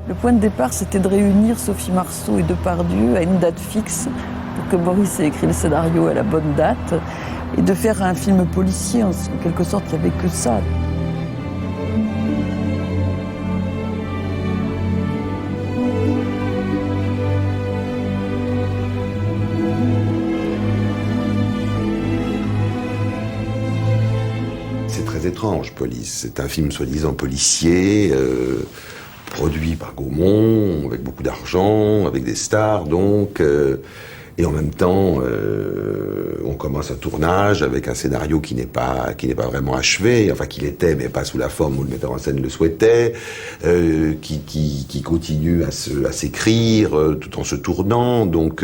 Le point de départ, c'était de réunir Sophie Marceau et Depardieu à une date fixe pour que Maurice ait écrit le scénario à la bonne date et de faire un film policier. En quelque sorte, il n'y avait que ça. C'est très étrange, Police. C'est un film soi-disant policier, produit par Gaumont, avec beaucoup d'argent, avec des stars, donc... Et en même temps, on commence un tournage avec un scénario qui n'est pas vraiment achevé, enfin qu'il était, mais pas sous la forme où le metteur en scène le souhaitait, qui continue à s'écrire tout en se tournant, donc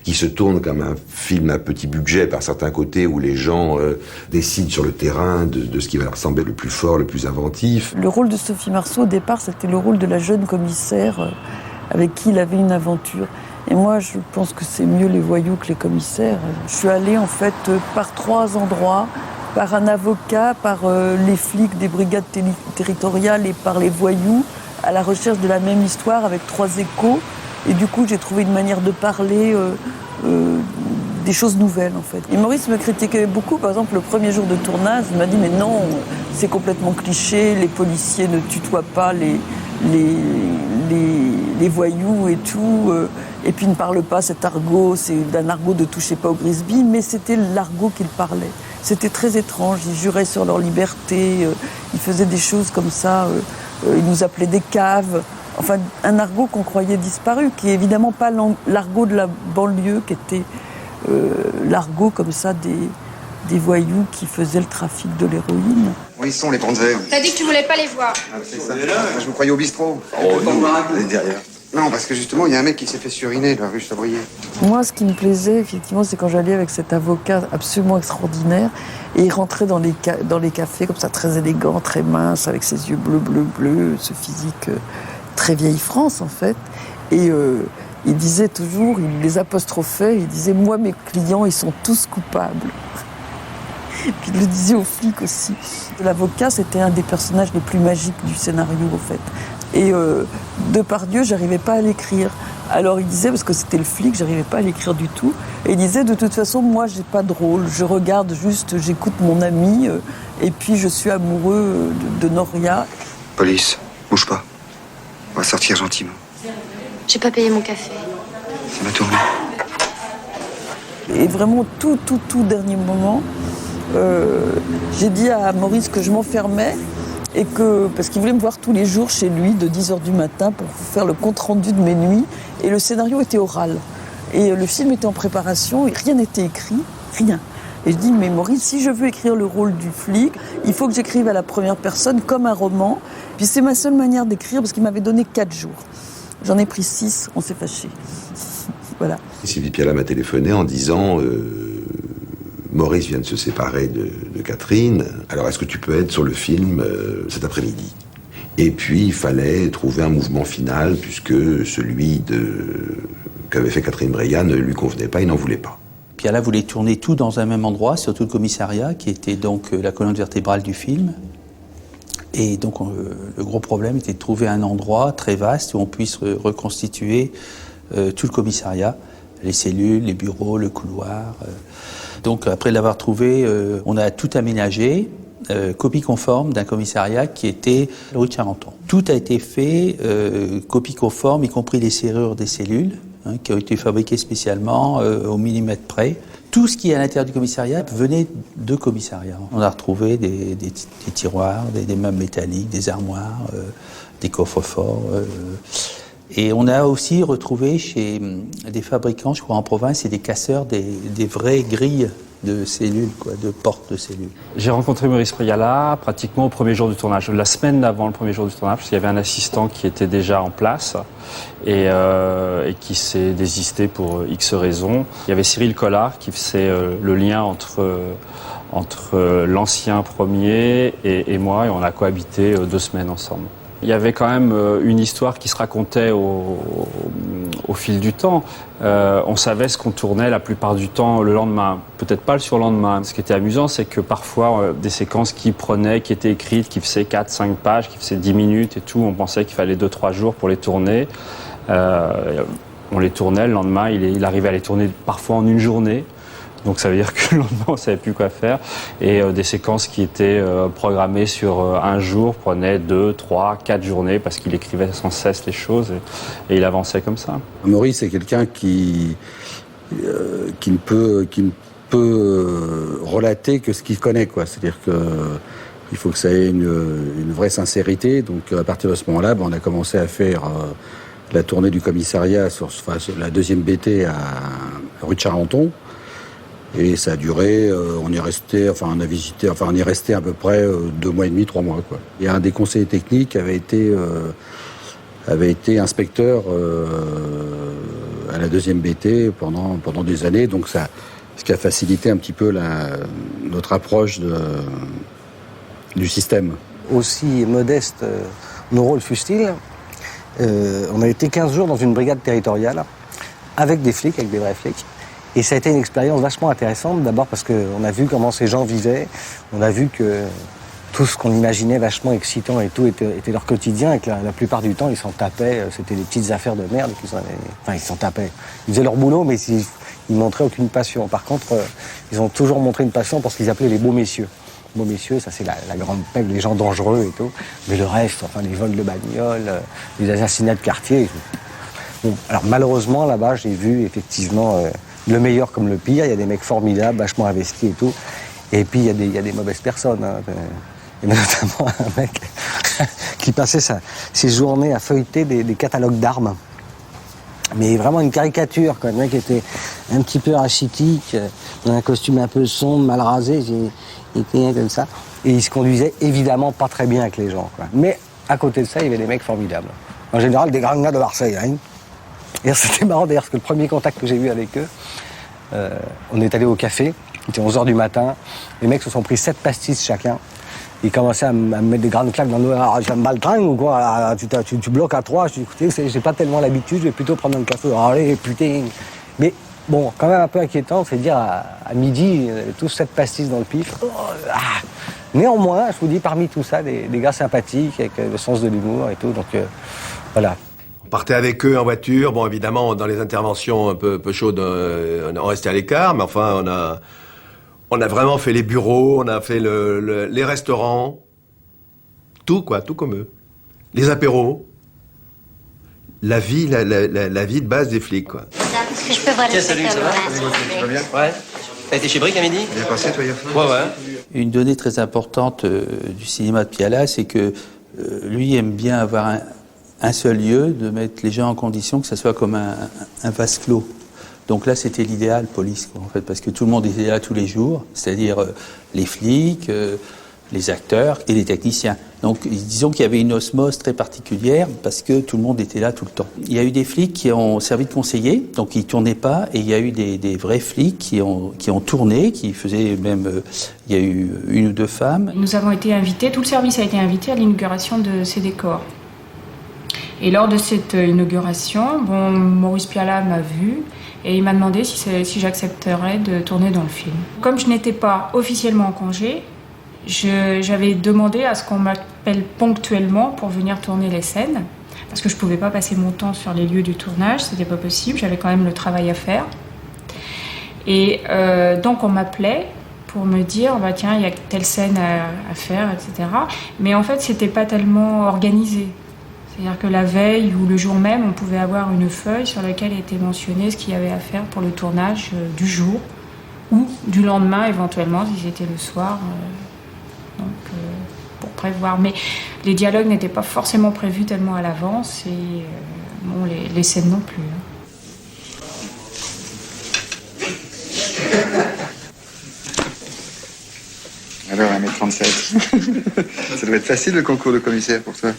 qui se tourne comme un film à petit budget par certains côtés où les gens décident sur le terrain de ce qui va leur sembler le plus fort, le plus inventif. Le rôle de Sophie Marceau, au départ, c'était le rôle de la jeune commissaire avec qui il avait une aventure. Et moi, je pense que c'est mieux les voyous que les commissaires. Je suis allée, en fait, par 3 endroits, par un avocat, par les flics des brigades territoriales et par les voyous, à la recherche de la même histoire avec 3 échos. Et du coup, j'ai trouvé une manière de parler des choses nouvelles, en fait. Et Maurice me critiquait beaucoup. Par exemple, le premier jour de tournage, il m'a dit « Mais non, c'est complètement cliché, les policiers ne tutoient pas les voyous et tout. Et puis, il ne parle pas cet argot, c'est d'un argot de toucher pas au Grisby, mais c'était l'argot qu'il parlait. C'était très étrange, ils juraient sur leur liberté, ils faisaient des choses comme ça, ils nous appelaient des caves. Enfin, un argot qu'on croyait disparu, qui est évidemment pas l'argot de la banlieue, qui était l'argot comme ça des voyous qui faisaient le trafic de l'héroïne. Où ils sont, les Panzers? T'as dit que tu voulais pas les voir. Ah, c'est ça. Je me croyais au bistrot. Oh non, elle est derrière. Non, parce que justement, il y a un mec qui s'est fait suriner dans la rue Chabrier. Moi, ce qui me plaisait, effectivement, c'est quand j'allais avec cet avocat absolument extraordinaire, et il rentrait dans les cafés, comme ça, très élégant, très mince, avec ses yeux bleus, ce physique très vieille France, en fait. Et il disait toujours, il les apostrophait, il disait « Moi, mes clients, ils sont tous coupables ». Puis il le disait aux flics aussi. L'avocat, c'était un des personnages les plus magiques du scénario, en fait. Et Depardieu, j'arrivais pas à l'écrire. Alors il disait, parce que c'était le flic, j'arrivais pas à l'écrire du tout. Et il disait, de toute façon, moi, j'ai pas de rôle. Je regarde juste, j'écoute mon ami, et puis je suis amoureux de Noria. Police, bouge pas. On va sortir gentiment. J'ai pas payé mon café. Ça m'a tourné. Et vraiment, tout dernier moment, j'ai dit à Maurice que je m'enfermais, et parce qu'il voulait me voir tous les jours chez lui, de 10h du matin, pour faire le compte-rendu de mes nuits. Et le scénario était oral. Et le film était en préparation, et rien n'était écrit, rien. Et je dis, mais Maurice, si je veux écrire le rôle du flic, il faut que j'écrive à la première personne, comme un roman. Puis c'est ma seule manière d'écrire, parce qu'il m'avait donné 4 jours. J'en ai pris 6, on s'est fâchés. Voilà. Sylvie Piala m'a téléphoné en disant... Maurice vient de se séparer de Catherine, alors est-ce que tu peux être sur le film cet après-midi? Et puis il fallait trouver un mouvement final, puisque celui qu'avait fait Catherine Breillat ne lui convenait pas, il n'en voulait pas. Piala voulait tourner tout dans un même endroit, surtout le commissariat, qui était donc la colonne vertébrale du film. Et donc le gros problème était de trouver un endroit très vaste où on puisse reconstituer tout le commissariat, les cellules, les bureaux, le couloir. Donc après l'avoir trouvé, on a tout aménagé, copie conforme d'un commissariat qui était rue de Charenton. Tout a été fait, copie conforme, y compris les serrures des cellules, qui ont été fabriquées spécialement au millimètre près. Tout ce qui est à l'intérieur du commissariat venait de commissariat. On a retrouvé des tiroirs, des meubles métalliques, des armoires, des coffres-forts. Et on a aussi retrouvé chez des fabricants, je crois en province, et des casseurs, des vraies grilles de cellules, de portes de cellules. J'ai rencontré Maurice Priala pratiquement au premier jour du tournage, la semaine avant le premier jour du tournage, parce qu'il y avait un assistant qui était déjà en place et qui s'est désisté pour X raisons. Il y avait Cyril Collard qui faisait le lien entre l'ancien premier et moi, et on a cohabité 2 semaines ensemble. Il y avait quand même une histoire qui se racontait au au fil du temps. On savait ce qu'on tournait la plupart du temps le lendemain, peut-être pas le surlendemain. Ce qui était amusant, c'est que parfois, des séquences qui étaient écrites, qui faisaient 4-5 pages, qui faisaient 10 minutes et tout, on pensait qu'il fallait 2-3 jours pour les tourner. On les tournait, le lendemain, il arrivait à les tourner parfois en une journée. Donc ça veut dire que le lendemain, on ne savait plus quoi faire. Et des séquences qui étaient programmées sur un jour prenaient 2, 3, 4 journées parce qu'il écrivait sans cesse les choses et il avançait comme ça. Maurice, c'est quelqu'un qui ne peut relater que ce qu'il connaît, quoi. C'est-à-dire qu'il faut que ça ait une vraie sincérité. Donc à partir de ce moment-là, on a commencé à faire la tournée du commissariat sur la deuxième BT à rue de Charenton. Et ça a duré, on y est resté à peu près 2 mois et demi, 3 mois, quoi. Et un des conseillers techniques avait été inspecteur à la deuxième BT pendant des années, donc ce qui a facilité un petit peu notre approche du système. Aussi modeste nos rôles fussent-ils, on a été 15 jours dans une brigade territoriale avec des flics, avec des vrais flics. Et ça a été une expérience vachement intéressante, d'abord parce qu'on a vu comment ces gens vivaient, on a vu que tout ce qu'on imaginait vachement excitant et tout était leur quotidien, et que la plupart du temps, ils s'en tapaient, c'était des petites affaires de merde, ils s'en tapaient. Ils faisaient leur boulot, mais ils montraient aucune passion. Par contre, ils ont toujours montré une passion pour ce qu'ils appelaient les beaux messieurs. Les beaux messieurs, ça c'est la grande pègre, les gens dangereux et tout, mais le reste, les vols de bagnoles, les assassinats de quartier. Bon, alors malheureusement, là-bas, j'ai vu effectivement... le meilleur comme le pire, il y a des mecs formidables, vachement investis et tout. Et puis il y a des mauvaises personnes. Hein. Il y a notamment un mec qui passait ses journées à feuilleter des catalogues d'armes. Mais vraiment une caricature, quoi. Le mec était un petit peu rachitique, dans un costume un peu sombre, mal rasé, il était comme ça. Et il se conduisait évidemment pas très bien avec les gens, quoi. Mais à côté de ça, il y avait des mecs formidables. En général, des grands gars de Marseille, hein. Et c'était marrant d'ailleurs, parce que le premier contact que j'ai eu avec eux, on est allé au café, il était 11h du matin, les mecs se sont pris 7 pastilles chacun, ils commençaient à me mettre des grandes claques dans le dos. Ah, j'ai un baltringue ou quoi, ah, tu bloques à 3, je dis écoutez, j'ai pas tellement l'habitude, je vais plutôt prendre un café. Ah, allez, putain. Mais bon, quand même un peu inquiétant, c'est de dire à midi, tous 7 pastilles dans le pif. Oh, ah. Néanmoins, je vous dis, parmi tout ça, des gars sympathiques, avec le sens de l'humour et tout, donc voilà. On partait avec eux en voiture. Bon, évidemment, dans les interventions un peu chaudes, on restait à l'écart, mais enfin, on a vraiment fait les bureaux, on a fait les restaurants, tout comme eux. Les apéros, la vie de base des flics, quoi. Est-ce que je peux voir le salut, ça va? Ça va bien? Ouais. T'as été chez Brick à midi? Bien passé, toi, hier soir? Ouais. Une donnée très importante du cinéma de Piala, c'est que lui aime bien avoir un seul lieu, de mettre les gens en condition que ça soit comme un vase clos. Donc là, c'était l'idéal, police, quoi, en fait, parce que tout le monde était là tous les jours, c'est-à-dire les flics, les acteurs et les techniciens. Donc disons qu'il y avait une osmose très particulière parce que tout le monde était là tout le temps. Il y a eu des flics qui ont servi de conseillers, donc ils ne tournaient pas, et il y a eu des vrais flics qui ont tourné, qui faisaient même... il y a eu 1 ou 2 femmes. Nous avons été invités, tout le service a été invité à l'inauguration de ces décors. Et lors de cette inauguration, Maurice Piala m'a vu et il m'a demandé si j'accepterais de tourner dans le film. Comme je n'étais pas officiellement en congé, j'avais demandé à ce qu'on m'appelle ponctuellement pour venir tourner les scènes, parce que je ne pouvais pas passer mon temps sur les lieux du tournage, c'était pas possible, j'avais quand même le travail à faire. Et donc on m'appelait pour me dire, tiens, il y a telle scène à faire, etc. Mais en fait, c'était pas tellement organisé. C'est-à-dire que la veille ou le jour même, on pouvait avoir une feuille sur laquelle était mentionné ce qu'il y avait à faire pour le tournage du jour ou du lendemain éventuellement, si c'était le soir, pour prévoir. Mais les dialogues n'étaient pas forcément prévus tellement à l'avance et les scènes non plus. Alors, 1m37. Ça doit être facile le concours de commissaire pour toi,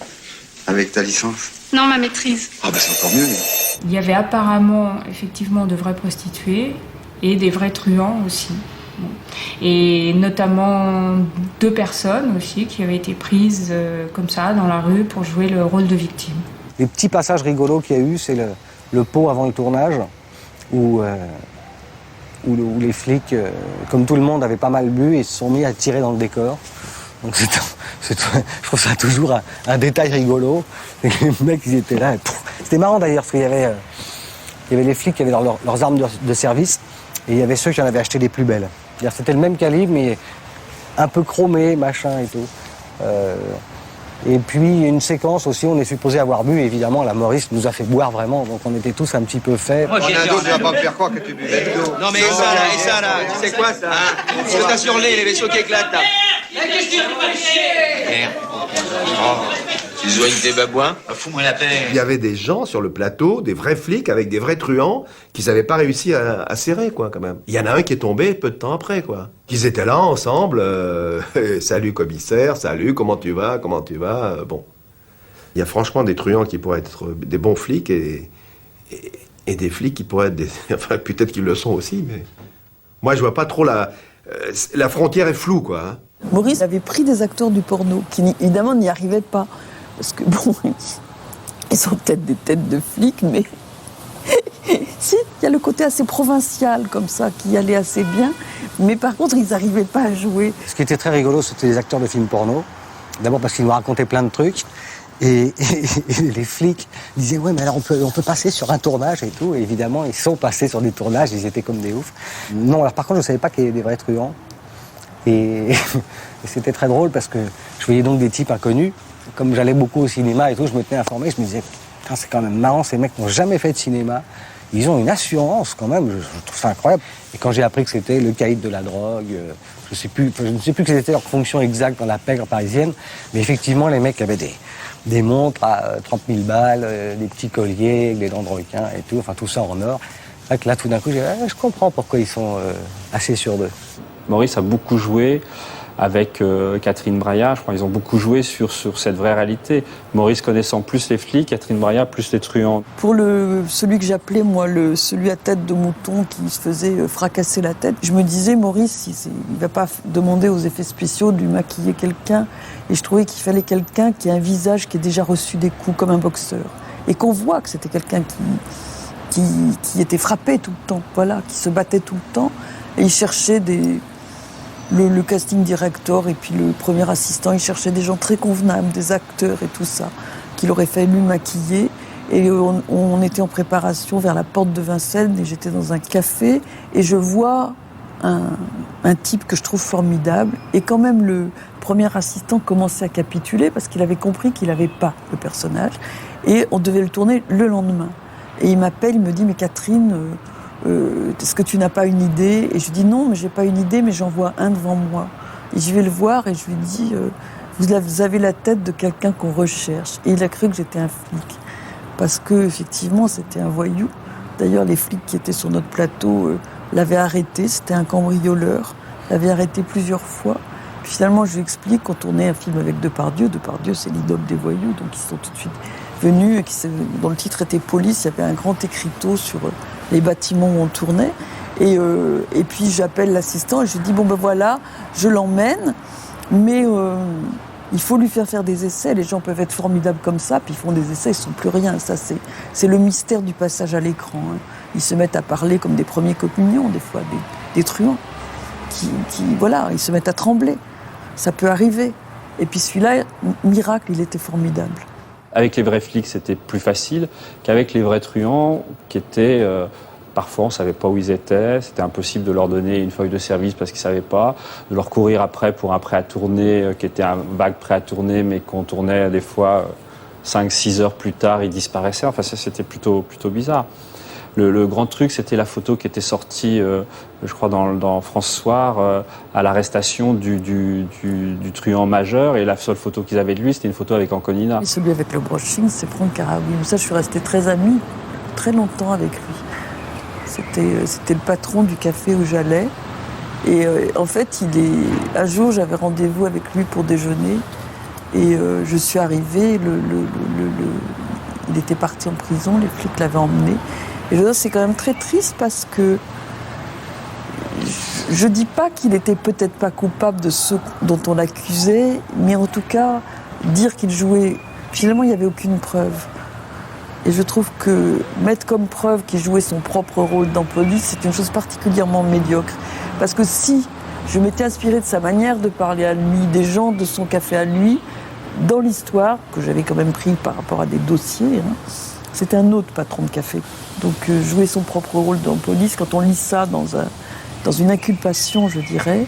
avec ta licence. Non, ma maîtrise. Ah bah c'est encore mieux. Il y avait apparemment, effectivement, de vraies prostituées et des vrais truands aussi. Et notamment 2 personnes aussi qui avaient été prises comme ça dans la rue pour jouer le rôle de victime. Les petits passages rigolos qu'il y a eu, c'est le pot avant le tournage, où les flics, comme tout le monde, avaient pas mal bu et se sont mis à tirer dans le décor. Donc je trouve ça toujours un détail rigolo. Et les mecs, ils étaient là. C'était marrant d'ailleurs, parce qu'il y avait les flics qui avaient leurs armes de service, et il y avait ceux qui en avaient acheté des plus belles. C'était le même calibre, mais un peu chromé, machin et tout. Et puis une séquence aussi, on est supposé avoir bu, et évidemment la Maurice nous a fait boire vraiment, donc on était tous un petit peu faits. On a un dos, tu vas pas me faire croire que tu buvais de l'eau. Non mais et ça là, tu sais quoi ça Ce que t'as sur les vaisseaux qui éclatent là. Merde. Tu soignes tes babouins. Fous-moi la paix. Il y avait des gens sur le plateau, des vrais flics avec des vrais truands qui n'avaient pas réussi à serrer, quoi, quand même. Il y en a un qui est tombé peu de temps après, quoi. Ils étaient là ensemble. Salut commissaire, salut, comment tu vas bon. Il y a franchement des truands qui pourraient être des bons flics et des flics qui pourraient être des... Enfin, peut-être qu'ils le sont aussi, mais... Moi, je vois pas trop la frontière est floue, quoi. Hein. Maurice avait pris des acteurs du porno qui, évidemment, n'y arrivaient pas. Parce que, bon, ils ont peut-être des têtes de flics, mais... Si, il y a le côté assez provincial, comme ça, qui allait assez bien. Mais par contre, ils n'arrivaient pas à jouer. Ce qui était très rigolo, c'était les acteurs de films porno. D'abord parce qu'ils nous racontaient plein de trucs. Et les flics disaient « Ouais, mais alors on peut passer sur un tournage et tout. » Et évidemment, ils sont passés sur des tournages, ils étaient comme des oufs. Non, alors par contre, je ne savais pas qu'il y avait des vrais truands. Et c'était très drôle parce que je voyais donc des types inconnus. Comme j'allais beaucoup au cinéma et tout, je me tenais informé, je me disais « Putain, c'est quand même marrant, ces mecs n'ont jamais fait de cinéma. Ils ont une assurance quand même, je trouve ça incroyable. » Et quand j'ai appris que c'était le caïd de la drogue, je ne sais plus quelle était leur fonction exacte dans la pègre parisienne, mais effectivement, les mecs avaient des montres à 30 000 balles, des petits colliers, des dents de requin et tout, enfin tout ça en or. C'est que là, tout d'un coup, je comprends pourquoi ils sont assez sûrs d'eux. Maurice a beaucoup joué avec Catherine Braillard. Je crois qu'ils ont beaucoup joué sur cette vraie réalité. Maurice connaissant plus les flics, Catherine Braillard plus les truands. Pour celui que j'appelais, moi, celui à tête de mouton qui se faisait fracasser la tête, je me disais, Maurice, il ne va pas demander aux effets spéciaux de lui maquiller quelqu'un. Et je trouvais qu'il fallait quelqu'un qui a un visage qui ait déjà reçu des coups, comme un boxeur. Et qu'on voit que c'était quelqu'un qui était frappé tout le temps, voilà, qui se battait tout le temps. Et il cherchait le casting director et puis le premier assistant, il cherchait des gens très convenables, des acteurs et tout ça, qu'il aurait fallu maquiller. Et on était en préparation vers la porte de Vincennes et j'étais dans un café et je vois un type que je trouve formidable. Et quand même, le premier assistant commençait à capituler parce qu'il avait compris qu'il n'avait pas le personnage. Et on devait le tourner le lendemain. Et il m'appelle, il me dit « Mais Catherine, est-ce que tu n'as pas une idée ?» Et je lui dis « Non, mais j'ai pas une idée, mais j'en vois un devant moi. » Et je vais le voir et je lui dis « Vous avez la tête de quelqu'un qu'on recherche. » Et il a cru que j'étais un flic. Parce que effectivement, c'était un voyou. D'ailleurs, les flics qui étaient sur notre plateau l'avaient arrêté. C'était un cambrioleur. L'avait arrêté plusieurs fois. Puis finalement, je lui explique, quand on tournait un film avec Depardieu, c'est l'idole des voyous, donc ils sont tout de suite venus, dont le titre était Police, il y avait un grand écriteau sur les bâtiments où on tournait. Et puis j'appelle l'assistant et je lui dis, bon ben voilà, je l'emmène, mais il faut lui faire des essais. Les gens peuvent être formidables comme ça, puis ils font des essais, ils ne sont plus rien. Ça, c'est le mystère du passage à l'écran. Hein. Ils se mettent à parler comme des premiers compagnons, des fois, des truands. Voilà, ils se mettent à trembler. Ça peut arriver. Et puis celui-là, miracle, il était formidable. Avec les vrais flics, c'était plus facile qu'avec les vrais truands qui étaient... parfois, on ne savait pas où ils étaient. C'était impossible de leur donner une feuille de service parce qu'ils ne savaient pas. De leur courir après pour un prêt à tourner qui était un vague prêt à tourner, mais qu'on tournait des fois 5-6 heures plus tard, ils disparaissaient. Enfin, ça, c'était plutôt bizarre. Le grand truc, c'était la photo qui était sortie, je crois, dans France Soir, à l'arrestation du truand majeur. Et la seule photo qu'ils avaient de lui, c'était une photo avec Anconina. Et celui avec le brushing, c'est Franck Carawi. Ça, je suis restée très amie, très longtemps avec lui. C'était le patron du café où j'allais. Et en fait, un jour, j'avais rendez-vous avec lui pour déjeuner. Et je suis arrivée, il était parti en prison, les flics l'avaient emmené. Et je veux dire, c'est quand même très triste parce que je dis pas qu'il était peut-être pas coupable de ce dont on l'accusait, mais en tout cas, dire qu'il jouait... Finalement, il n'y avait aucune preuve. Et je trouve que mettre comme preuve qu'il jouait son propre rôle dans Police, c'est une chose particulièrement médiocre. Parce que si je m'étais inspirée de sa manière de parler à lui, des gens de son café à lui, dans l'histoire, que j'avais quand même pris par rapport à des dossiers, c'était un autre patron de café. Donc jouer son propre rôle dans Police, quand on lit ça dans une inculpation, je dirais,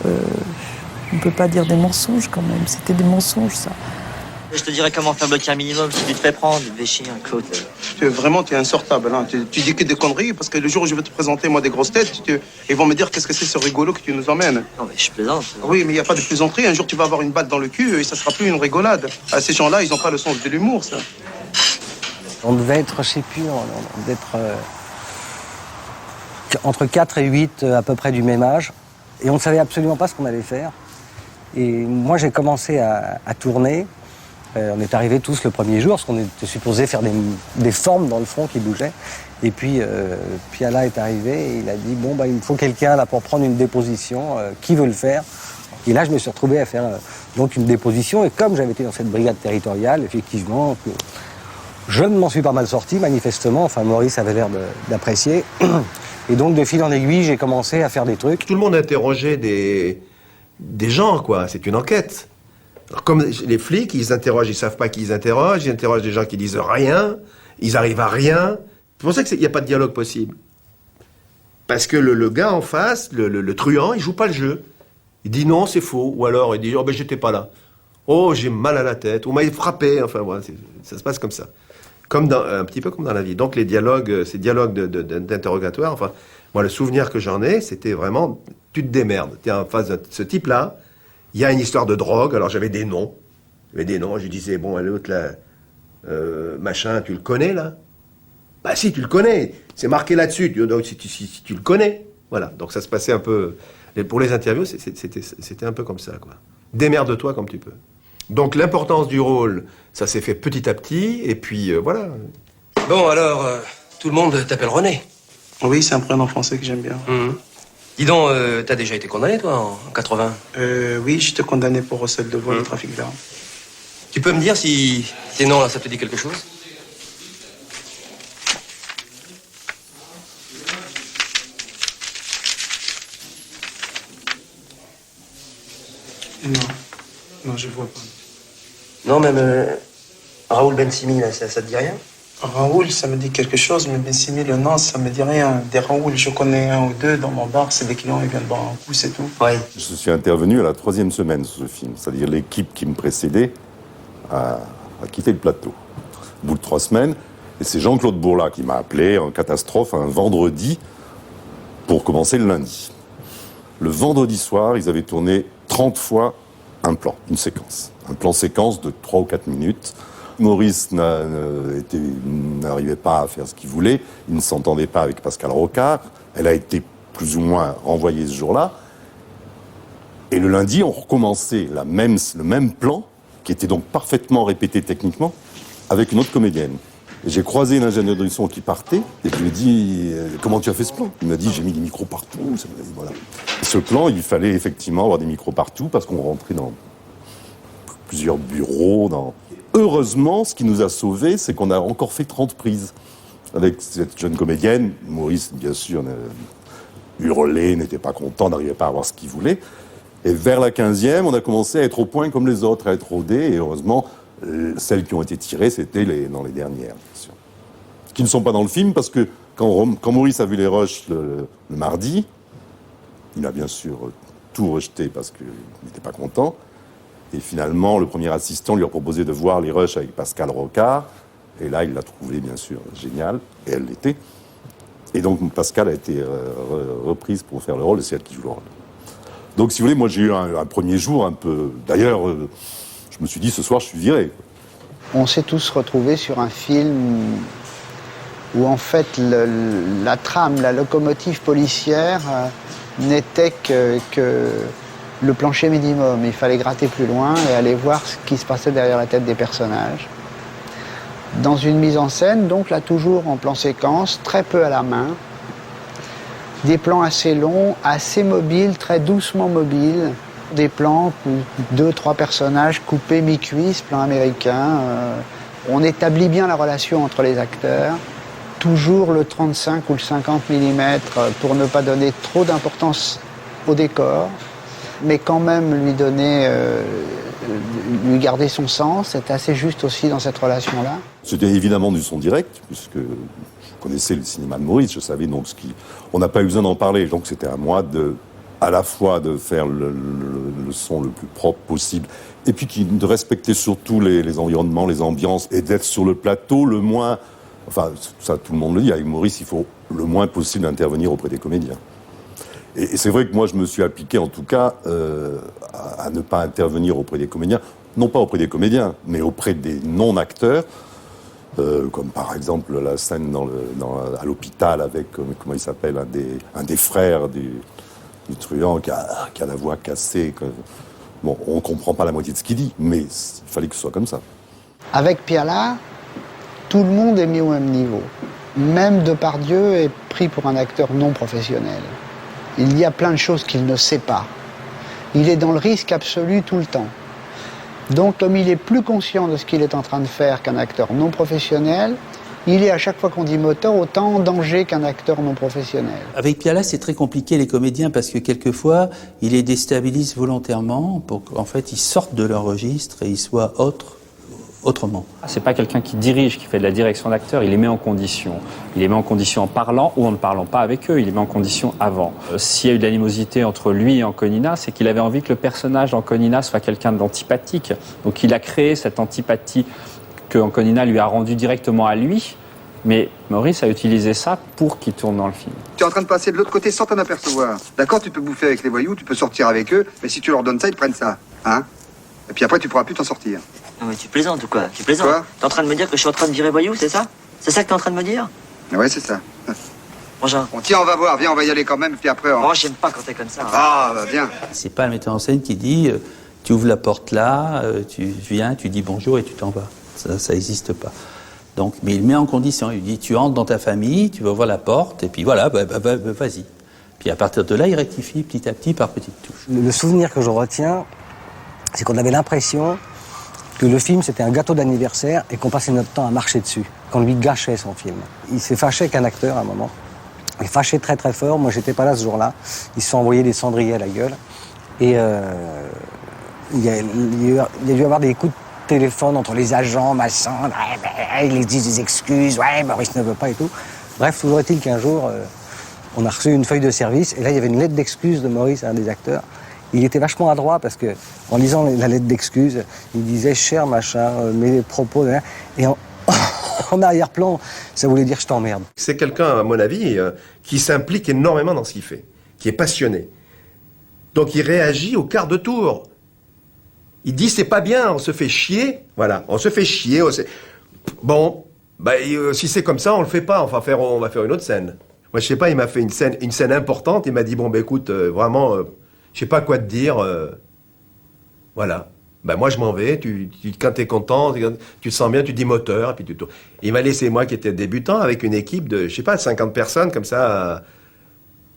on ne peut pas dire des mensonges quand même. C'était des mensonges, ça. Je te dirais comment faire bloquer un minimum si tu te fais prendre, Véchy, un Claude. Vraiment, tu es insortable. Hein. Tu dis que des conneries parce que le jour où je vais te présenter, moi, des grosses têtes, ils vont me dire qu'est-ce que c'est ce rigolo que tu nous emmènes. Non, mais je plaisante. Oui, mais il n'y a pas de plaisanterie. Un jour, tu vas avoir une balle dans le cul et ça sera plus une rigolade. Ah, ces gens-là, ils n'ont pas le sens de l'humour, ça. On devait être, je sais plus, on devait être entre 4 et 8 à peu près du même âge. Et on ne savait absolument pas ce qu'on allait faire. Et moi, j'ai commencé à tourner. On est arrivés tous le premier jour, parce qu'on était supposé faire des formes dans le front qui bougeaient. Et puis, Piala est arrivé et il a dit, bon, il me faut quelqu'un là pour prendre une déposition. Qui veut le faire? Et là, je me suis retrouvé à faire donc une déposition. Et comme j'avais été dans cette brigade territoriale, effectivement, je m'en suis pas mal sorti, manifestement. Enfin, Maurice avait l'air d'apprécier. Et donc, de fil en aiguille, j'ai commencé à faire des trucs. Tout le monde interrogeait des gens, quoi. C'est une enquête. Alors, comme les flics, ils interrogent, ils savent pas qui ils interrogent des gens qui disent rien, ils arrivent à rien. C'est pour ça qu'il n'y a pas de dialogue possible. Parce que le gars en face, le truand, il joue pas le jeu. Il dit non, c'est faux. Ou alors il dit, oh ben j'étais pas là. Oh, j'ai mal à la tête. Ou m'a frappé. Enfin, voilà, ça se passe comme ça. Un petit peu comme dans la vie. Donc les dialogues, ces dialogues d'interrogatoire, enfin, moi le souvenir que j'en ai, c'était vraiment, tu te démerdes. Tu es en face de ce type-là, il y a une histoire de drogue, alors j'avais des noms. Je disais, bon, l'autre là, machin, tu le connais là? Bah si, tu le connais, c'est marqué là-dessus, donc si tu le connais. Voilà, donc ça se passait un peu, pour les interviews, c'était un peu comme ça, quoi. Démerde-toi comme tu peux. Donc l'importance du rôle, ça s'est fait petit à petit, et puis voilà. Bon, alors, tout le monde t'appelle René. Oui, c'est un prénom français que j'aime bien. Dis donc, t'as déjà été condamné, toi, en 80? Oui, j'étais condamné pour recel de vol et trafic d'armes. Tu peux me dire si ces noms-là, ça te dit quelque chose? Non, je vois pas. Non, même Raoul Bensimi, là, ça te dit rien? Raoul, ça me dit quelque chose, mais Bensimi, le nom, ça me dit rien. Des Raoul, je connais un ou deux dans mon bar, c'est des clients, ils viennent boire un coup, c'est tout. Oui. Je suis intervenu à la 3e semaine sur ce film, c'est-à-dire l'équipe qui me précédait a quitté le plateau. Au bout de 3 semaines, et c'est Jean-Claude Bourlat qui m'a appelé en catastrophe un vendredi pour commencer le lundi. Le vendredi soir, ils avaient tourné 30 fois un plan, une séquence. Un plan-séquence de 3 ou 4 minutes. Maurice n'arrivait pas à faire ce qu'il voulait. Il ne s'entendait pas avec Pascal Rocard. Elle a été plus ou moins renvoyée ce jour-là. Et le lundi, on recommençait le même plan, qui était donc parfaitement répété techniquement, avec une autre comédienne. Et j'ai croisé un ingénieur de son qui partait, et je lui ai dit « Comment tu as fait ce plan ?» Il m'a dit « J'ai mis des micros partout. » Voilà. Ce plan, il fallait effectivement avoir des micros partout, parce qu'on rentrait dans plusieurs bureaux. Heureusement, ce qui nous a sauvés, c'est qu'on a encore fait 30 prises. Avec cette jeune comédienne, Maurice, bien sûr, hurlait, n'était pas content, n'arrivait pas à avoir ce qu'il voulait. Et vers la 15e, on a commencé à être au point comme les autres, à être rodés, et heureusement, celles qui ont été tirées, c'était dans les dernières, bien sûr. Qui ne sont pas dans le film, parce que quand Maurice a vu les rushs le mardi, il a bien sûr tout rejeté parce qu'il n'était pas content. Et finalement, le premier assistant lui a proposé de voir les rushs avec Pascal Rocard. Et là, il l'a trouvé, bien sûr, génial. Et elle l'était. Et donc, Pascal a été reprise pour faire le rôle, et c'est elle qui joue le rôle. Donc, si vous voulez, moi, j'ai eu un premier jour un peu... D'ailleurs, je me suis dit, ce soir, je suis viré. On s'est tous retrouvés sur un film où, en fait, la trame, la locomotive policière n'était que le plancher minimum. Il fallait gratter plus loin et aller voir ce qui se passait derrière la tête des personnages. Dans une mise en scène, donc là toujours en plan séquence, très peu à la main. Des plans assez longs, assez mobiles, très doucement mobiles. Des plans où 2-3 personnages coupés mi-cuisse, plan américain. On établit bien la relation entre les acteurs, toujours le 35 ou le 50 mm pour ne pas donner trop d'importance au décor, mais quand même lui garder son sens. C'est assez juste aussi dans cette relation-là. C'était évidemment du son direct, puisque je connaissais le cinéma de Maurice, je savais donc on n'a pas eu besoin d'en parler, donc c'était à moi à la fois de faire le son le plus propre possible, et puis de respecter surtout les environnements, les ambiances, et d'être sur le plateau le moins... Enfin, ça tout le monde le dit, avec Maurice, il faut le moins possible intervenir auprès des comédiens. Et c'est vrai que moi, je me suis appliqué, en tout cas, à ne pas intervenir auprès des comédiens, non pas auprès des comédiens, mais auprès des non-acteurs, comme par exemple la scène à l'hôpital avec, comment il s'appelle, un des frères du truand qui a la voix cassée. Bon, on ne comprend pas la moitié de ce qu'il dit, mais il fallait que ce soit comme ça. Avec Piala, tout le monde est mis au même niveau. Même Depardieu est pris pour un acteur non professionnel. Il y a plein de choses qu'il ne sait pas. Il est dans le risque absolu tout le temps. Donc, comme il est plus conscient de ce qu'il est en train de faire qu'un acteur non professionnel, il est à chaque fois qu'on dit moteur autant en danger qu'un acteur non professionnel. Avec Piala, c'est très compliqué les comédiens parce que quelquefois, il les déstabilise volontairement pour qu'en fait ils sortent de leur registre et ils soient autrement. C'est pas quelqu'un qui dirige, qui fait de la direction d'acteurs, il les met en condition. Il les met en condition en parlant ou en ne parlant pas avec eux, il les met en condition avant. S'il y a eu de l'animosité entre lui et Anconina, c'est qu'il avait envie que le personnage d'Anconina soit quelqu'un d'antipathique. Donc il a créé cette antipathie que Anconina lui a rendue directement à lui, mais Maurice a utilisé ça pour qu'il tourne dans le film. Tu es en train de passer de l'autre côté sans t'en apercevoir. D'accord, tu peux bouffer avec les voyous, tu peux sortir avec eux, mais si tu leur donnes ça, ils te prennent ça. Hein? Et puis après, tu pourras plus t'en sortir. Non mais tu plaisantes ou quoi? Tu plaisantes? Quoi? T'es en train de me dire que je suis en train de virer voyou, c'est ça? C'est ça que t'es en train de me dire? Ouais, c'est ça. Bon, Jean. Bon, tiens, on va voir, viens, on va y aller quand même, puis après... Moi, j'aime pas quand t'es comme ça. Hein. Ah, bah viens. C'est pas le metteur en scène qui dit tu ouvres la porte là, tu viens, tu dis bonjour et tu t'en vas. Ça n'existe pas. Donc, mais il met en condition, il dit tu entres dans ta famille, tu vas ouvrir la porte, et puis voilà, vas-y. Puis à partir de là, il rectifie petit à petit par petites touches. Le souvenir que je retiens, c'est qu'on avait l'impression que le film c'était un gâteau d'anniversaire et qu'on passait notre temps à marcher dessus, qu'on lui gâchait son film. Il s'est fâché avec un acteur à un moment, il est fâché très très fort, moi j'étais pas là ce jour-là, ils se sont envoyés des cendriers à la gueule, et il y a dû y avoir des coups de téléphone entre les agents, machin, ils disent des excuses, ouais, Maurice ne veut pas et tout. Bref, toujours est-il qu'un jour, on a reçu une feuille de service, et là il y avait une lettre d'excuse de Maurice à un des acteurs. Il était vachement adroit parce que, en lisant la lettre d'excuse, il disait cher machin, mes propos, et en arrière-plan, ça voulait dire je t'emmerde. C'est quelqu'un, à mon avis, qui s'implique énormément dans ce qu'il fait, qui est passionné. Donc il réagit au quart de tour. Il dit c'est pas bien, on se fait chier, voilà, on se fait chier. Bon, bah, si c'est comme ça, on le fait pas, on va faire une autre scène. Moi je sais pas, il m'a fait une scène importante, il m'a dit bon bah écoute, vraiment, je sais pas quoi te dire, voilà. Ben moi je m'en vais, quand t'es content, tu te sens bien, tu dis moteur, et puis tu tournes. Il m'a laissé moi qui étais débutant avec une équipe de, je sais pas, 50 personnes comme ça,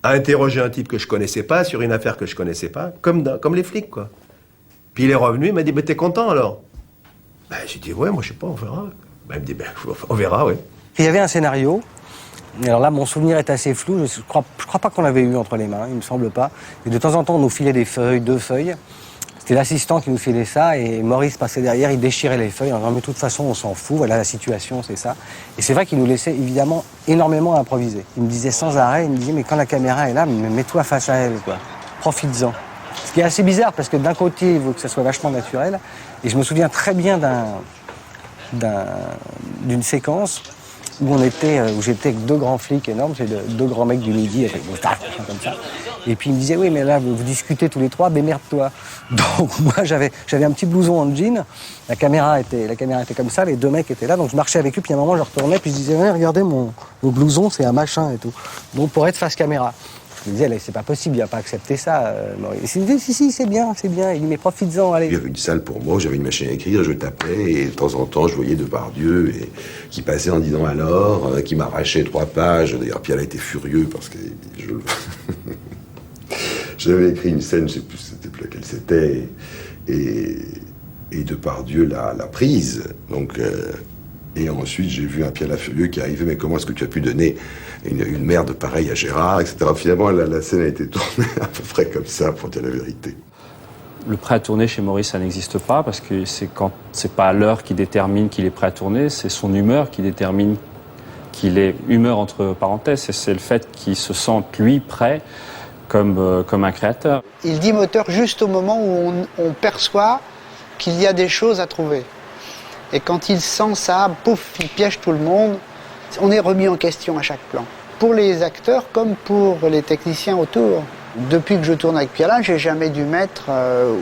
à interroger un type que je connaissais pas sur une affaire que je connaissais pas, comme les flics quoi. Puis il est revenu, il m'a dit, mais t'es content alors? Ben, j'ai dit, ouais, moi je sais pas, on verra. Ben, il me dit, ben, on verra, ouais. Il y avait un scénario, alors là mon souvenir est assez flou, je crois pas qu'on l'avait eu entre les mains, il me semble pas. Et de temps en temps on nous filait des feuilles, 2 feuilles. C'était l'assistant qui nous filait ça, et Maurice passait derrière, il déchirait les feuilles en disant, mais de toute façon on s'en fout, voilà la situation, c'est ça. Et c'est vrai qu'il nous laissait évidemment énormément improviser. Il me disait sans arrêt, il me disait, mais quand la caméra est là, mets-toi face à elle, quoi. Profites-en. Ce qui est assez bizarre, parce que d'un côté, il veut que ça soit vachement naturel, et je me souviens très bien d'une séquence où j'étais avec 2 grands flics énormes, c'est 2 grands mecs du midi avec moustache, comme ça. Et puis il me disait, oui, mais là, vous discutez tous les 3, démerde-toi. Donc moi, j'avais un petit blouson en jean, la caméra était comme ça, les 2 mecs étaient là, donc je marchais avec eux, puis à un moment, je retournais, puis je disais, ouais, regardez, mon blouson, c'est un machin et tout. Donc pour être face caméra. Je me disais, là, c'est pas possible, il n'a pas accepté ça, Maurice. Il me disait, si, c'est bien. Il dit, mais profites-en, allez. Il y avait une salle pour moi, j'avais une machine à écrire, je tapais, et de temps en temps, je voyais Depardieu qui passait en disant alors, qui m'arrachait 3 pages. D'ailleurs, Piala était furieux parce que j'avais écrit une scène, je sais plus laquelle c'était, et Depardieu l'a prise. Donc, Et ensuite, j'ai vu un Piala furieux qui arrivait, mais comment est-ce que tu as pu donner une merde pareille à Gérard, etc. Finalement, la scène a été tournée à peu près comme ça, pour dire la vérité. Le prêt à tourner chez Maurice, ça n'existe pas, parce que c'est pas l'heure qui détermine qu'il est prêt à tourner, c'est son humeur qui détermine qu'il est humeur entre parenthèses, et c'est le fait qu'il se sente, lui, prêt comme un créateur. Il dit moteur juste au moment où on perçoit qu'il y a des choses à trouver. Et quand il sent ça, pouf, il piège tout le monde. On est remis en question à chaque plan. Pour les acteurs comme pour les techniciens autour. Depuis que je tourne avec Piala, j'ai jamais dû mettre,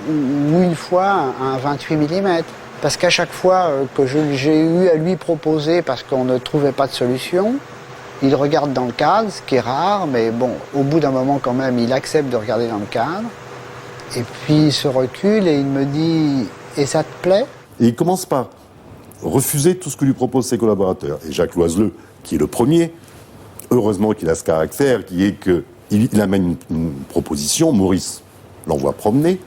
ou une fois, un 28 mm. Parce qu'à chaque fois que j'ai eu à lui proposer, parce qu'on ne trouvait pas de solution, il regarde dans le cadre, ce qui est rare, mais bon, au bout d'un moment quand même, il accepte de regarder dans le cadre. Et puis il se recule et il me dit « Et ça te plaît ?» Et il commence par refuser tout ce que lui proposent ses collaborateurs. Et Jacques Loiseleux, qui est le premier, heureusement qu'il a ce caractère, qui est qu'il amène une proposition, Maurice l'envoie promener,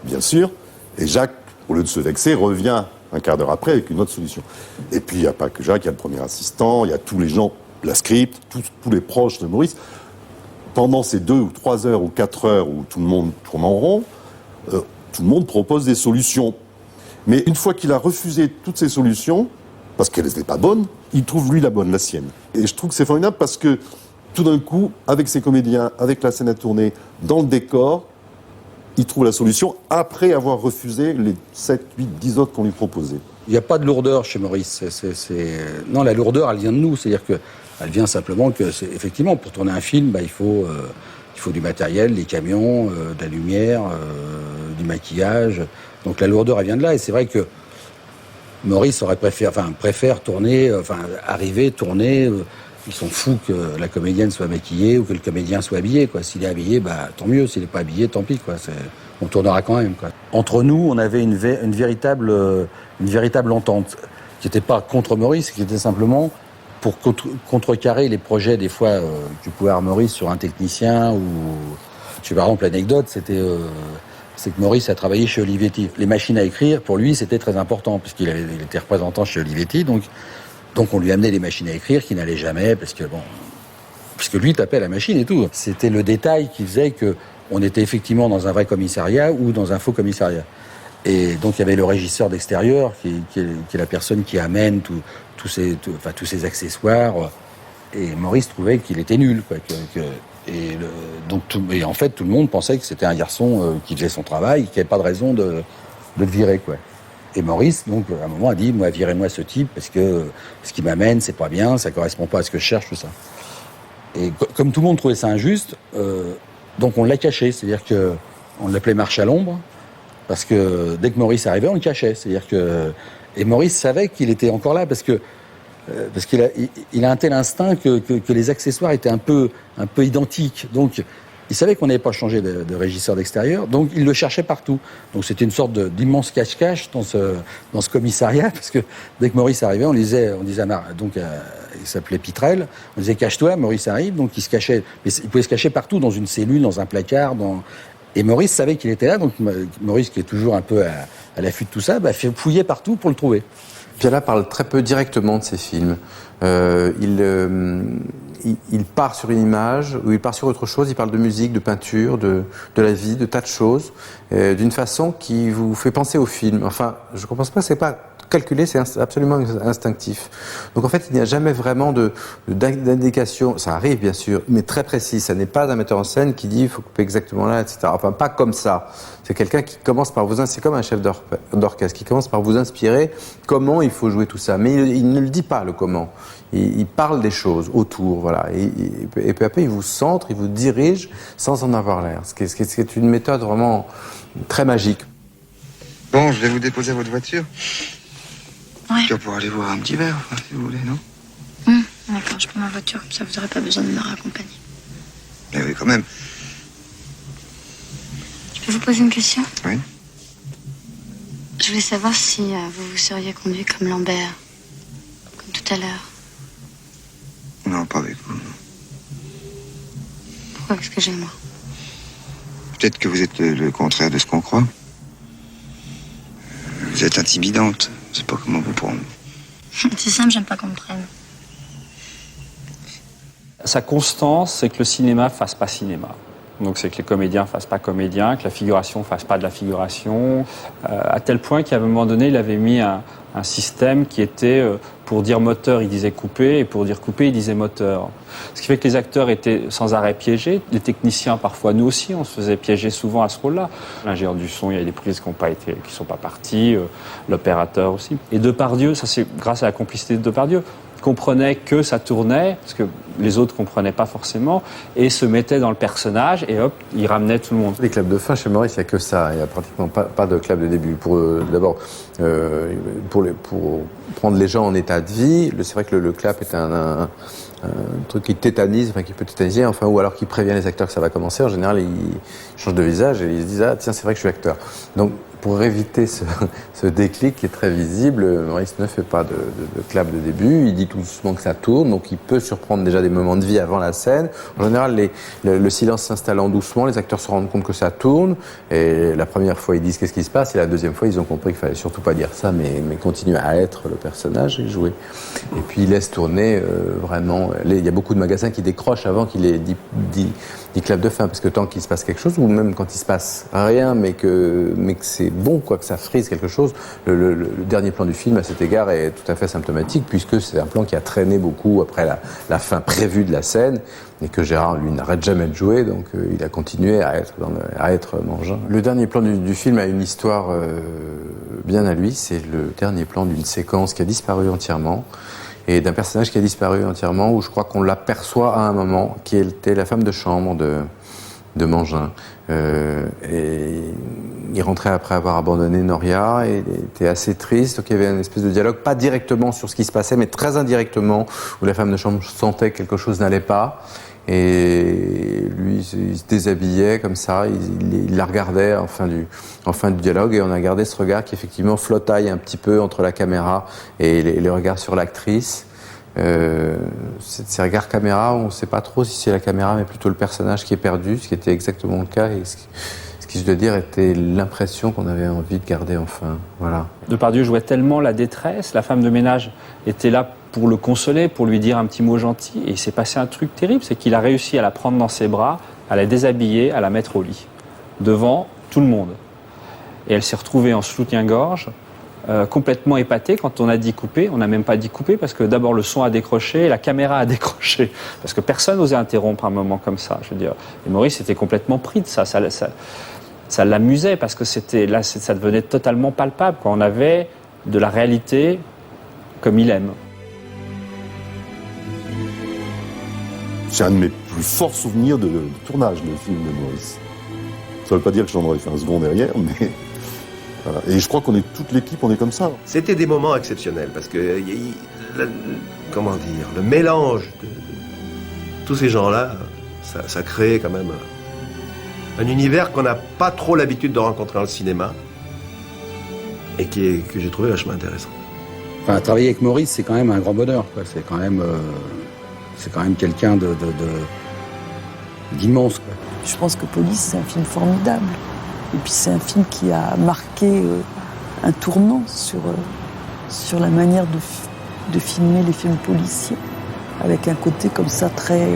bien sûr, et Jacques, au lieu de se vexer, revient un quart d'heure après avec une autre solution. Et puis il n'y a pas que Jacques, il y a le premier assistant, il y a tous les gens, la script, tous les proches de Maurice. Pendant ces 2 ou 3 heures ou 4 heures où tout le monde tourne en rond, tout le monde propose des solutions. Mais une fois qu'il a refusé toutes ces solutions, parce qu'elles n'étaient pas bonnes, il trouve lui la bonne, la sienne. Et je trouve que c'est formidable parce que tout d'un coup, avec ses comédiens, avec la scène à tourner, dans le décor, il trouve la solution après avoir refusé les 7, 8, 10 autres qu'on lui proposait. Il n'y a pas de lourdeur chez Maurice. Non, la lourdeur, elle vient de nous. C'est-à-dire qu'elle vient simplement que, effectivement, pour tourner un film, il faut du matériel, des camions, de la lumière, du maquillage. Donc la lourdeur, elle vient de là. Et c'est vrai que Maurice préfère tourner, arriver, tourner. Ils sont fous que la comédienne soit maquillée ou que le comédien soit habillé, quoi. S'il est habillé, tant mieux. S'il n'est pas habillé, tant pis, quoi. On tournera quand même, quoi. Entre nous, on avait une véritable entente, qui n'était pas contre Maurice, qui était simplement pour contrecarrer les projets, des fois, que pouvait avoir Maurice sur un technicien ou... Par exemple, l'anecdote, c'est que Maurice a travaillé chez Olivetti. Les machines à écrire, pour lui, c'était très important, parce qu'il était représentant chez Olivetti, donc on lui amenait les machines à écrire qui n'allaient jamais, parce que lui tapait la machine et tout. C'était le détail qui faisait qu'on était effectivement dans un vrai commissariat ou dans un faux commissariat. Et donc il y avait le régisseur d'extérieur, qui est la personne qui amène tous ces accessoires. Et Maurice trouvait qu'il était nul, quoi. Et en fait, tout le monde pensait que c'était un garçon qui faisait son travail, qui n'avait pas de raison de le virer, quoi. Et Maurice, donc, à un moment, a dit, virez-moi ce type, parce que ce qui m'amène, c'est pas bien, ça correspond pas à ce que je cherche, tout ça. Et comme tout le monde trouvait ça injuste, donc on l'a caché, c'est-à-dire qu'on l'appelait marche à l'ombre, parce que dès que Maurice arrivait, on le cachait. C'est-à-dire que... Et Maurice savait qu'il était encore là, parce qu'il a un tel instinct que les accessoires étaient un peu identiques. Donc, il savait qu'on n'avait pas changé de régisseur d'extérieur, donc il le cherchait partout. Donc c'était une sorte d'immense cache-cache dans ce commissariat, parce que dès que Maurice arrivait, on disait donc il s'appelait Pitrel, on disait cache-toi, Maurice arrive, donc il se cachait, mais il pouvait se cacher partout, dans une cellule, dans un placard, et Maurice savait qu'il était là, donc Maurice, qui est toujours un peu à l'affût de tout ça, fouillait partout pour le trouver. Piala parle très peu directement de ses films. Il part sur une image, ou il part sur autre chose, il parle de musique, de peinture, de la vie, de tas de choses, d'une façon qui vous fait penser au film. Enfin, je ne comprends pas, c'est pas calculé, c'est absolument instinctif. Donc en fait, il n'y a jamais vraiment d'indication, ça arrive bien sûr, mais très précis. Ça n'est pas un metteur en scène qui dit il faut couper exactement là, etc. Enfin, pas comme ça. C'est quelqu'un qui commence par c'est comme un chef d'orchestre, qui commence par vous inspirer comment il faut jouer tout ça. Mais il ne le dit pas, le comment. Il parle des choses autour, voilà. Et peu à peu, il vous centre, il vous dirige sans en avoir l'air. Ce qui est une méthode vraiment très magique. Bon, je vais vous déposer votre voiture. Ouais. Tu vas pouvoir aller boire un petit verre, si vous voulez, non? D'accord, je prends ma voiture, comme ça vous n'aurez pas besoin de me raccompagner. Mais oui, quand même. Je peux vous poser une question? Oui. Je voulais savoir si vous vous seriez conduit comme Lambert, comme tout à l'heure. Non, pas avec vous, non. Pourquoi? Qu'est-ce que j'ai, moi? Peut-être que vous êtes le contraire de ce qu'on croit. Vous êtes intimidante. Je sais pas comment vous prendre. C'est simple, j'aime pas qu'on me prenne. Sa constance, c'est que le cinéma fasse pas cinéma. Donc c'est que les comédiens fassent pas comédiens, que la figuration fasse pas de la figuration. À tel point qu'à un moment donné, il avait mis un système qui était, pour dire moteur, il disait coupé, et pour dire coupé, il disait moteur. Ce qui fait que les acteurs étaient sans arrêt piégés. Les techniciens, parfois, nous aussi, on se faisait piéger souvent à ce rôle-là. L'ingénieur du son, il y a des prises qui sont pas parties, l'opérateur aussi. Et Depardieu, ça c'est grâce à la complicité de Depardieu, comprenait que ça tournait, parce que les autres comprenaient pas forcément, et se mettait dans le personnage, et hop, il ramenait tout le monde. Les claps de fin chez Maurice, il n'y a que ça. Il n'y a pratiquement pas de clap de début. D'abord, pour prendre les gens en état de vie, c'est vrai que le clap est un truc qui tétanise, qui peut tétaniser, ou alors qui prévient les acteurs que ça va commencer. En général, ils changent de visage et ils se disent « Ah tiens, c'est vrai que je suis acteur ». Donc, pour éviter ce déclic qui est très visible, Maurice ne fait pas de clap de début, il dit tout doucement que ça tourne, donc il peut surprendre déjà des moments de vie avant la scène. En général, le silence s'installant doucement, les acteurs se rendent compte que ça tourne, et la première fois ils disent qu'est-ce qui se passe, et la deuxième fois ils ont compris qu'il fallait surtout pas dire ça, mais continuer à être le personnage et jouer. Et puis il laisse tourner vraiment, il y a beaucoup de magasins qui décrochent avant qu'il ait dit clap de fin, parce que tant qu'il se passe quelque chose, ou même quand il se passe rien, mais que c'est bon, que ça frise quelque chose, le dernier plan du film, à cet égard, est tout à fait symptomatique, puisque c'est un plan qui a traîné beaucoup après la fin prévue de la scène, et que Gérard, lui, n'arrête jamais de jouer, donc il a continué à être Mangin. Le dernier plan du film a une histoire bien à lui, c'est le dernier plan d'une séquence qui a disparu entièrement, et d'un personnage qui a disparu entièrement, où je crois qu'on l'aperçoit à un moment, qui était la femme de chambre de Mangin. Et il rentrait après avoir abandonné Noria, et il était assez triste, donc il y avait une espèce de dialogue, pas directement sur ce qui se passait, mais très indirectement, où la femme de chambre sentait que quelque chose n'allait pas, et lui il se déshabillait comme ça, il la regardait en fin du dialogue, et on a gardé ce regard qui effectivement flottaille un petit peu entre la caméra et les regards sur l'actrice. Ces regards caméra, on ne sait pas trop si c'est la caméra, mais plutôt le personnage qui est perdu, ce qui était exactement le cas, et ce qui, je dois dire, était l'impression qu'on avait envie de garder enfin. Voilà. Depardieu jouait tellement la détresse, la femme de ménage était là pour le consoler, pour lui dire un petit mot gentil, et il s'est passé un truc terrible, c'est qu'il a réussi à la prendre dans ses bras, à la déshabiller, à la mettre au lit, devant tout le monde. Et elle s'est retrouvée en soutien-gorge, complètement épatée. Quand on a dit couper, on n'a même pas dit couper, parce que d'abord le son a décroché, la caméra a décroché, parce que personne n'osait interrompre un moment comme ça, je veux dire. Et Maurice était complètement pris de ça l'amusait, parce que ça devenait totalement palpable, quoi. On avait de la réalité comme il aime. C'est un de mes plus forts souvenirs de tournage, le film de Maurice. Ça ne veut pas dire que j'en aurais fait un second derrière, mais... Voilà. Et je crois qu'on est toute l'équipe, on est comme ça. C'était des moments exceptionnels, parce que, comment dire, le mélange de tous ces gens-là, ça crée quand même un univers qu'on n'a pas trop l'habitude de rencontrer dans le cinéma, et que j'ai trouvé vachement intéressant. Enfin, travailler avec Maurice, c'est quand même un grand bonheur, quoi. C'est quand même quelqu'un d'immense, quoi. Je pense que Police, c'est un film formidable. Et puis c'est un film qui a marqué un tournant sur la manière de filmer les films policiers, avec un côté comme ça très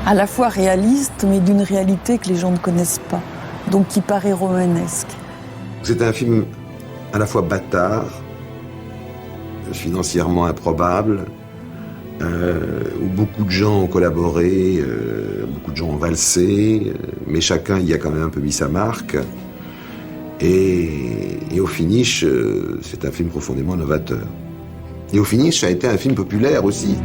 à la fois réaliste, mais d'une réalité que les gens ne connaissent pas, donc qui paraît romanesque. C'est un film à la fois bâtard, financièrement improbable, où beaucoup de gens ont collaboré, beaucoup de gens ont valsé, mais chacun y a quand même un peu mis sa marque. Et au finish, c'est un film profondément novateur. Et au finish, ça a été un film populaire aussi.